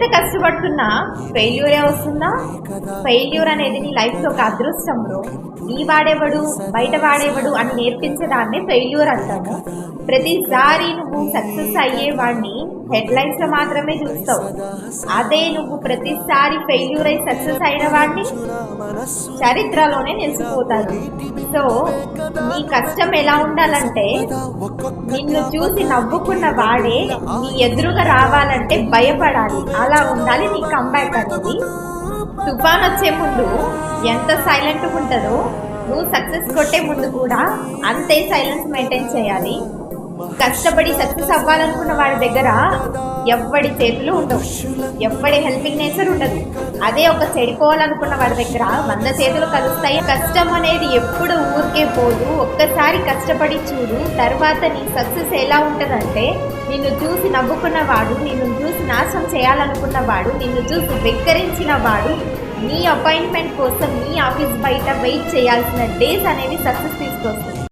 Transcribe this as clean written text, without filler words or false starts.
ఎంత కష్టపడుతున్నా ఫెయిల్యూరే వస్తుందా? ఫెయిల్యూర్ అనేది నీ లైఫ్లో ఒక అదృష్టం బ్రో. నీ వాడేవాడు బయట వాడేవాడు అని నేర్పించడాన్ని ఫెయిల్యూర్ అంటాము. ప్రతిసారి నువ్వు సక్సెస్ అయ్యేవాడిని హెడ్లైన్స్ లో మాత్రమే చూస్తావు. అదే నువ్వు ప్రతిసారి ఫెయిల్యూర్ అయి సక్సెస్ అయిన వాడిని చరిత్రలోనే నిలిచిపోతాడు. సో నీ కష్టం ఎలా ఉండాలంటే, నిన్ను చూసి నవ్వుకున్న వాడే నీ ఎదురుగా రావాలంటే భయపడాలి. అలా ఉండాలి నీ కంబ్యాక్ అనేది. తుఫాన్ వచ్చే ముందు ఎంత సైలెంట్గా ఉంటుందో, నువ్వు సక్సెస్ కొట్టే ముందు కూడా అంతే సైలెన్స్ మెయింటైన్ చేయాలి. కష్టపడి సక్సెస్ అవ్వాలనుకున్న వాడి దగ్గర ఎవ్వడి చేతులు ఉండవు, ఎవ్వడి హెల్పింగ్ నేచర్ ఉండదు. అదే ఒక చెడిపోవాలనుకున్న వాడి దగ్గర 100 చేతులు కలుస్తాయి. కష్టం అనేది ఎప్పుడు ఊరికే పోదు. ఒక్కసారి కష్టపడి చూడు, తర్వాత నీ సక్సెస్ ఎలా ఉంటుందంటే, నిన్ను చూసి నవ్వుకున్న వాడు, నిన్ను చూసి నాశనం చేయాలనుకున్న వాడు, నిన్ను చూసి వెక్కరించిన వాడు నీ అపాయింట్మెంట్ కోసం నీ ఆఫీస్ బయట వెయిట్ చేయాల్సిన డేస్ అనేవి సక్సెస్ తీసుకొస్తుంది.